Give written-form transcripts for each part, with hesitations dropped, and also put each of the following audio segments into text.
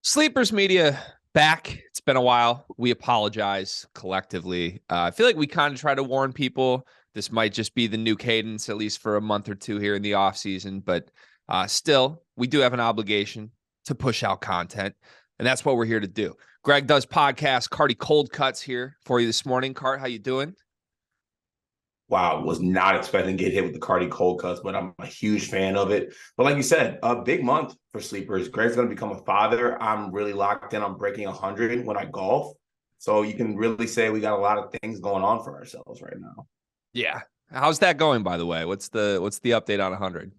Sleepers Media back. It's been a while. We apologize collectively. I feel like we kind of try to warn people. This might just be the new cadence, at least for a month or two here in the off season. But still, we do have an obligation to push out content, and that's what we're here to do. Greg does podcast. Carty Cold Cuts here for you this morning. Cart, how you doing? Wow, was not expecting to get hit with the Cardi cold cuts, but I'm a huge fan of it. But like you said, a big month for sleepers. Greg's going to become a father. I'm really locked in on breaking 100 when I golf. So you can really say we got a lot of things going on for ourselves right now. Yeah. How's that going, by the way? What's the update on 100?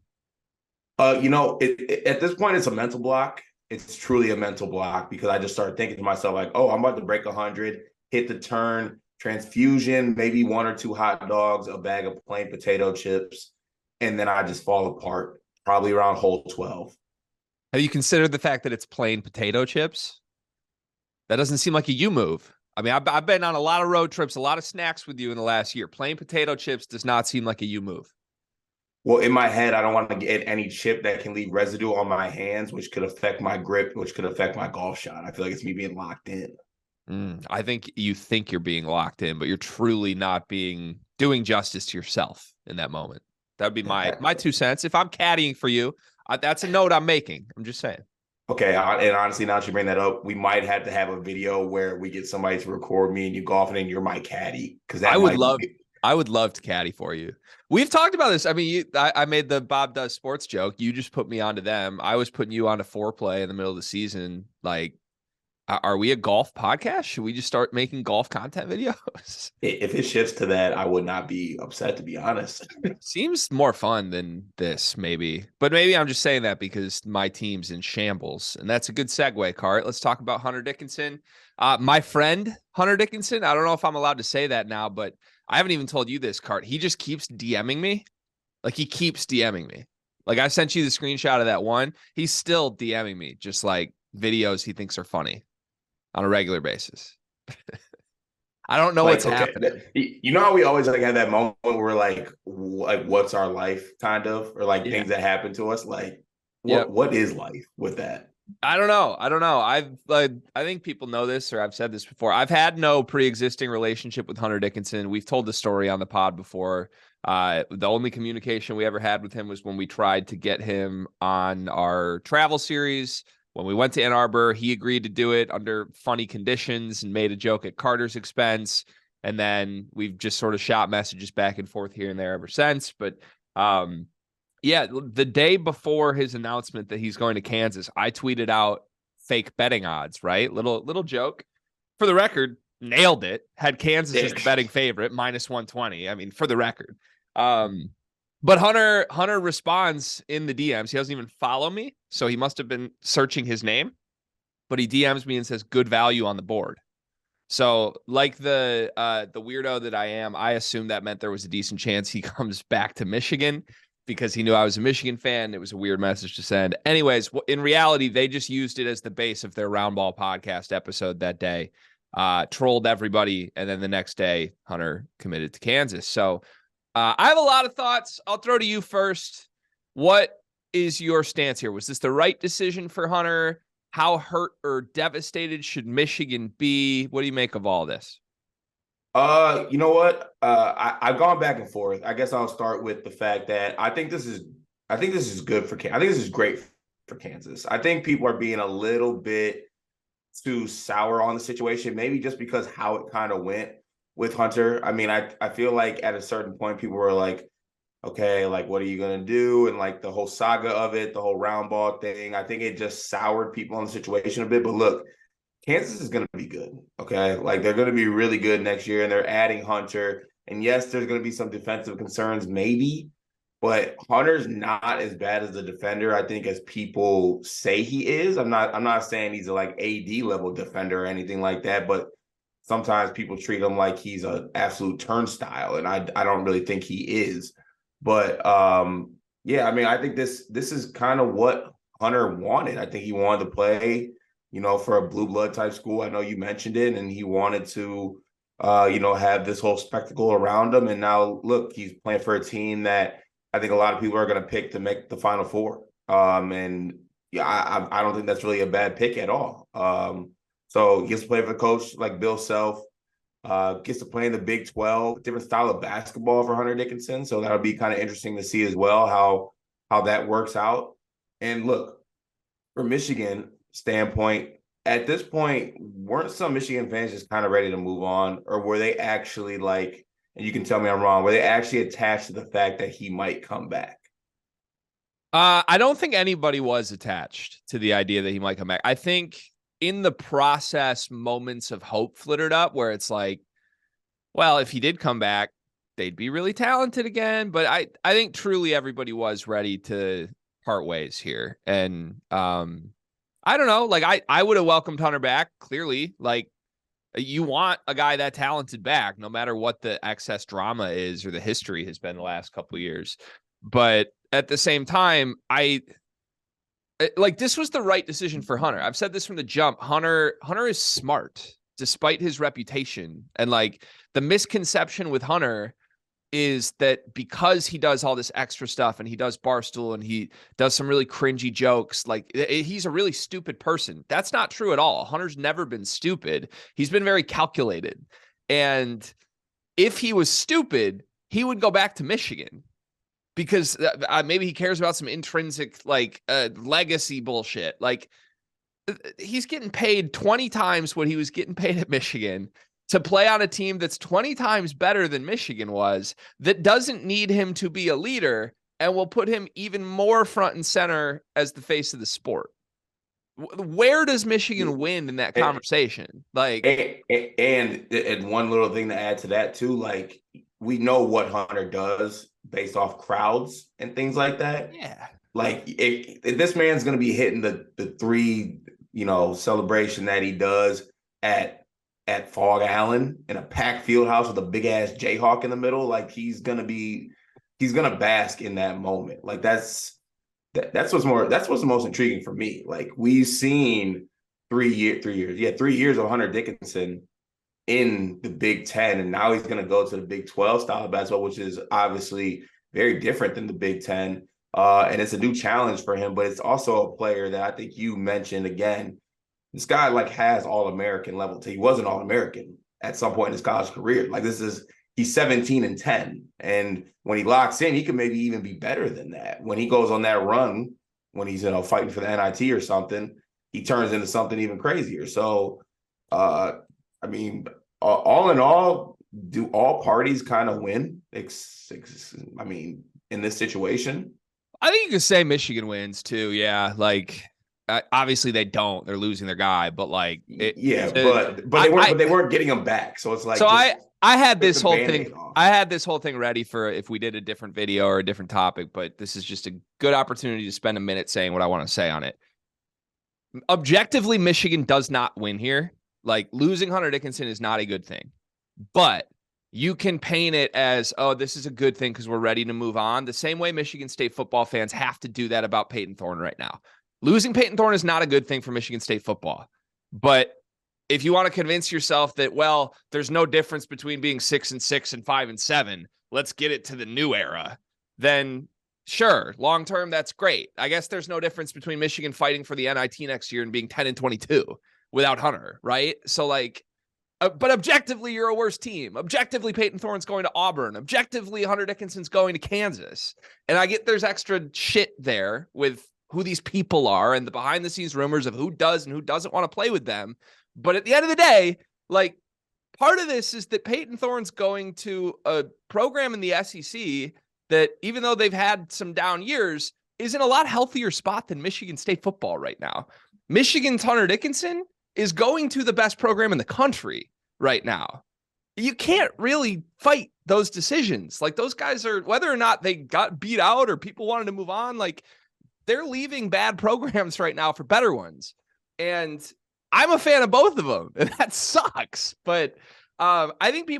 At this point, it's a mental block. It's truly a mental block because I just started thinking to myself, like, oh, I'm about to break 100, hit the turn, transfusion, maybe one or two hot dogs, a bag of plain potato chips, and then I just fall apart probably around hole 12. Have you considered the fact that it's plain potato chips? That doesn't seem like a you move. I mean, I've been on a lot of road trips, a lot of snacks with you in the last year. Plain potato chips does not seem like a you move. Well, in my head, I don't want to get any chip that can leave residue on my hands, which could affect my grip, which could affect my golf shot. I feel like it's me being locked in. I think you think you're being locked in, but you're truly not doing justice to yourself in that moment. That'd be my 2 cents. If I'm caddying for you, that's a note I'm making. I'm just saying. Okay, and honestly, now that you bring that up, we might have to have a video where we get somebody to record me and you golfing and you're my caddy because I that would might love be. I would love to caddy for you. We've talked about this. I mean, I made the Bob Does Sports joke. You just put me onto them. I was putting you onto foreplay in the middle of the season. Like, are we a golf podcast? Should we just start making golf content videos? If it shifts to that, I would not be upset, to be honest. Seems more fun than this, maybe. But maybe I'm just saying that because my team's in shambles. And that's a good segue, Cart. Let's talk about Hunter Dickinson. My friend, Hunter Dickinson, I don't know if I'm allowed to say that now, but I haven't even told you this, Cart. He just keeps DMing me. Like, he keeps DMing me. Like, I sent you the screenshot of that one. He's still DMing me, just like videos he thinks are funny on a regular basis. I don't know what's happening. You know how we always like have that moment where we're like what's our life kind of, or like Yeah. things that happen to us, like Yep. what is life with that? I don't know. I think people know this, or I've said this before. I've had no pre-existing relationship with Hunter Dickinson. We've told the story on the pod before. The only communication we ever had with him was when we tried to get him on our travel series. When we went to Ann Arbor, he agreed to do it under funny conditions and made a joke at Carter's expense. And then we've just sort of shot messages back and forth here and there ever since. But yeah, the day before his announcement that he's going to Kansas, I tweeted out fake betting odds, right? Little joke. For the record, nailed it. Had Kansas as the betting favorite, minus 120. I mean, for the record. But Hunter responds in the DMs. He doesn't even follow me, so he must have been searching his name. But he DMs me and says good value on the board. So, like the weirdo that I am, I assumed that meant there was a decent chance he comes back to Michigan because he knew I was a Michigan fan. It was a weird message to send. Anyways, in reality, they just used it as the base of their Roundball podcast episode that day. Trolled everybody, and then the next day, Hunter committed to Kansas. So I have a lot of thoughts. I'll throw to you first. What is your stance here? Was this the right decision for Hunter? How hurt or devastated should Michigan be? What do you make of all this? You know what? I've gone back and forth. I guess I'll start with the fact that I think this is good for Kansas. I think this is great for Kansas. I think people are being a little bit too sour on the situation, maybe just because how it kind of went with Hunter. I mean, I feel like at a certain point, people were like, okay, like, what are you going to do? And like the whole saga of it, the whole round ball thing, I think it just soured people on the situation a bit. But look, Kansas is going to be good, okay? Like, they're going to be really good next year, and they're adding Hunter. And yes, there's going to be some defensive concerns, maybe, but Hunter's not as bad as the defender, I think, as people say he is. I'm not saying he's a like AD level defender or anything like that, but sometimes people treat him like he's an absolute turnstile, and I don't really think he is. But yeah, I mean, I think this is kind of what Hunter wanted. I think he wanted to play, for a blue blood type school. I know you mentioned it, and he wanted to, have this whole spectacle around him. And now, look, he's playing for a team that I think a lot of people are going to pick to make the Final Four. And yeah, I don't think that's really a bad pick at all. So he gets to play for a coach like Bill Self. Gets to play in the Big 12, different style of basketball for Hunter Dickinson. So that'll be kind of interesting to see as well how that works out. And look, from Michigan standpoint, at this point, weren't some Michigan fans just kind of ready to move on, or were they actually like? And you can tell me I'm wrong. Were they actually attached to the fact that he might come back? I don't think anybody was attached to the idea that he might come back. I think in the process, moments of hope flittered up where it's like, well, if he did come back, they'd be really talented again. But I think truly everybody was ready to part ways here. And I don't know, like I would have welcomed Hunter back, clearly. Like, you want a guy that talented back, no matter what the excess drama is or the history has been the last couple of years. But at the same time, like, this was the right decision for Hunter. I've said this from the jump. Hunter is smart despite his reputation. And like, the misconception with Hunter is that because he does all this extra stuff and he does Barstool and he does some really cringy jokes, like, he's a really stupid person. That's not true at all. Hunter's never been stupid. He's been very calculated. And if he was stupid, he would go back to Michigan because maybe he cares about some intrinsic like legacy bullshit. Like, he's getting paid 20 times what he was getting paid at Michigan to play on a team that's 20 times better than Michigan was, that doesn't need him to be a leader and will put him even more front and center as the face of the sport. Where does Michigan win in that conversation? Like, and one little thing to add to that too, like, we know what Hunter does based off crowds and things like that. yeah. Like, if this man's going to be hitting the three, celebration that he does at Fog Allen in a packed field house with a big ass Jayhawk in the middle, like, he's gonna bask in that moment. Like, that's what's the most intriguing for me. Like, we've seen 3 years of Hunter Dickinson in the Big Ten, and now he's gonna go to the Big 12 style of basketball, which is obviously very different than the Big Ten. And it's a new challenge for him, but it's also a player that I think you mentioned again. This guy like has All-American level. He was an All-American at some point in his college career. Like, he's 17-10. And when he locks in, he could maybe even be better than that. When he goes on that run, when he's, fighting for the NIT or something, he turns into something even crazier. So, I mean, all in all, do all parties kind of win? I mean, in this situation? I think you could say Michigan wins too. Yeah. Like, obviously they don't. They're losing their guy, but like, but they weren't getting him back. So it's like, so I had this whole thing. I had this whole thing ready for if we did a different video or a different topic, but this is just a good opportunity to spend a minute saying what I want to say on it. Objectively, Michigan does not win here. Like, losing Hunter Dickinson is not a good thing, but you can paint it as, oh, this is a good thing because we're ready to move on. The same way Michigan State football fans have to do that about Peyton Thorne right now. Losing Peyton Thorne is not a good thing for Michigan State football. But if you want to convince yourself that, well, there's no difference between being 6-6 and 5-7, let's get it to the new era, then sure, long term, that's great. I guess there's no difference between Michigan fighting for the NIT next year and being 10-22 without Hunter, right? So, like, but objectively, you're a worse team. Objectively, Peyton Thorne's going to Auburn. Objectively, Hunter Dickinson's going to Kansas. And I get there's extra shit there with who these people are and the behind the scenes rumors of who does and who doesn't want to play with them. But at the end of the day, like, part of this is that Peyton Thorne's going to a program in the SEC that, even though they've had some down years, is in a lot healthier spot than Michigan State football right now. Michigan's Hunter Dickinson is going to the best program in the country right now. You can't really fight those decisions. Like, those guys are, whether or not they got beat out or people wanted to move on, like, they're leaving bad programs right now for better ones. And I'm a fan of both of them, and that sucks. But I think the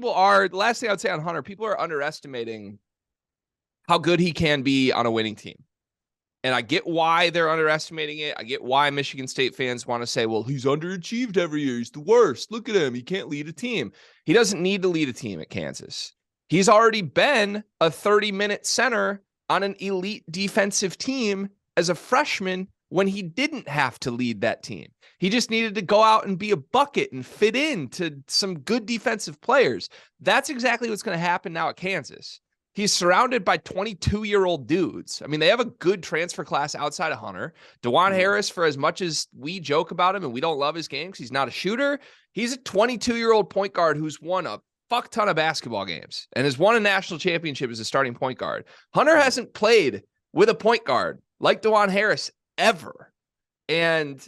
last thing I would say on Hunter, people are underestimating how good he can be on a winning team. And I get why they're underestimating it. I get why Michigan State fans want to say, well, he's underachieved every year. He's the worst. Look at him. He can't lead a team. He doesn't need to lead a team at Kansas. He's already been a 30-minute center on an elite defensive team as a freshman when he didn't have to lead that team. He just needed to go out and be a bucket and fit in to some good defensive players. That's exactly what's going to happen now at Kansas. He's surrounded by 22-year-old dudes. I mean, they have a good transfer class outside of Hunter. DeJuan Harris, for as much as we joke about him and we don't love his game because he's not a shooter, he's a 22-year-old point guard who's won a fuck ton of basketball games and has won a national championship as a starting point guard. Hunter hasn't played with a point guard like DeJuan Harris ever. And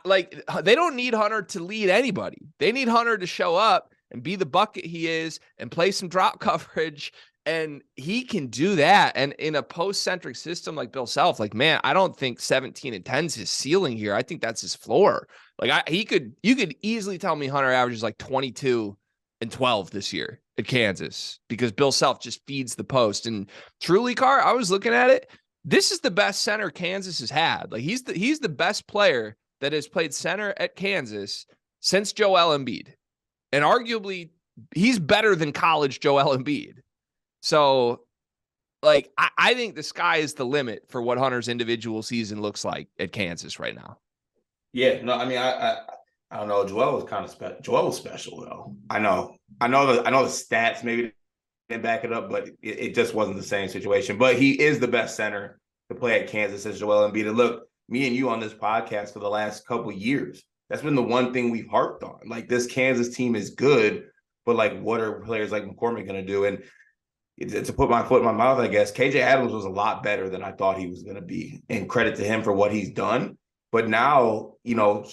they don't need Hunter to lead anybody. They need Hunter to show up and be the bucket he is and play some drop coverage. And he can do that. And in a post-centric system like Bill Self, like, man, I don't think 17 and 10 is his ceiling here. I think that's his floor. Like you could easily tell me Hunter averages like 22 and 12 this year at Kansas because Bill Self just feeds the post. And truly, Carr, I was looking at it. This is the best center Kansas has had. Like he's the best player that has played center at Kansas since Joel Embiid. And arguably he's better than college Joel Embiid. So, like, I think the sky is the limit for what Hunter's individual season looks like at Kansas right now. Yeah, no, I mean, I don't know. Joel was kind of special. Joel was special, though. I know the stats maybe didn't back it up, but it just wasn't the same situation. But he is the best center to play at Kansas as Joel Embiid. And look, me and you on this podcast for the last couple of years, that's been the one thing we've harped on. Like, this Kansas team is good, but like, what are players like McCormick going to do? And to put my foot in my mouth, I guess, KJ Adams was a lot better than I thought he was going to be. And credit to him for what he's done. But now, you know,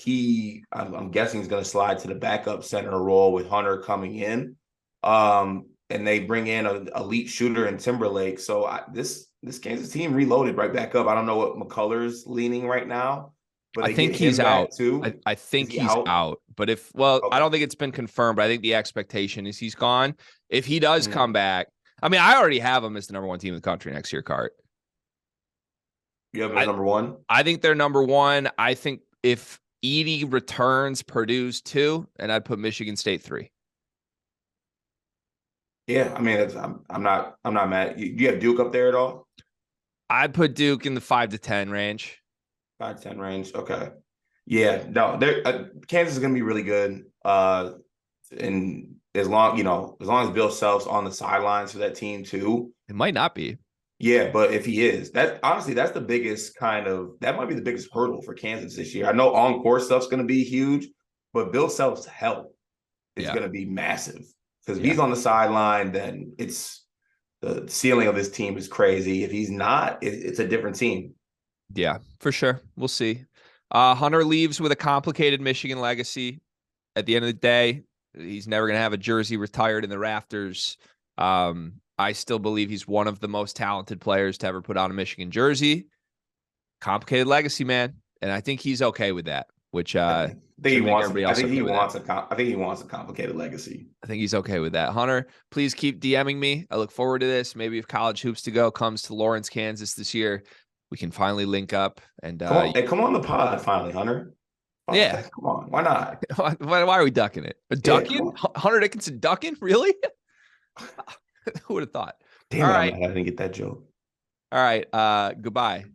I'm guessing he's going to slide to the backup center role with Hunter coming in. And they bring in an elite shooter in Timberlake. So this Kansas team reloaded right back up. I don't know what McCullers leaning right now. But I think he's out too. I think he's out. But okay. I don't think it's been confirmed, but I think the expectation is he's gone. If he does come back, I mean, I already have them as the number one team in the country next year, Cart. You have them as number one? I think they're number one. I think if Edey returns, Purdue's 2, and I'd put Michigan State 3. Yeah, I mean, I'm not mad. You have Duke up there at all? I'd put Duke in the 5 to 10 range. 5 to 10 range. Okay. Yeah, no, Kansas is going to be really good. And as long as Bill Self's on the sidelines for that team too. It might not be. Yeah, but if he is, that might be the biggest hurdle for Kansas this year. I know on-court stuff's going to be huge, but Bill Self's help is going to be massive. Because if he's on the sideline, then it's the ceiling of this team is crazy. If he's not, it's a different team. Yeah, for sure. We'll see. Hunter leaves with a complicated Michigan legacy. At the end of the day, he's never going to have a jersey retired in the rafters. I still believe he's one of the most talented players to ever put on a Michigan jersey. Complicated legacy, man. And I think he's okay with that, which I think he wants a complicated legacy. I think he's okay with that. Hunter, please keep DMing me. I look forward to this. Maybe if College Hoops to Go comes to Lawrence, Kansas this year, we can finally link up. And come on the pod finally, Hunter. Yeah. Come on. Why not? Why are we ducking it? Ducking? Hunter Dickinson ducking? Really? Who would have thought? Damn, I didn't get that joke. All right. Goodbye.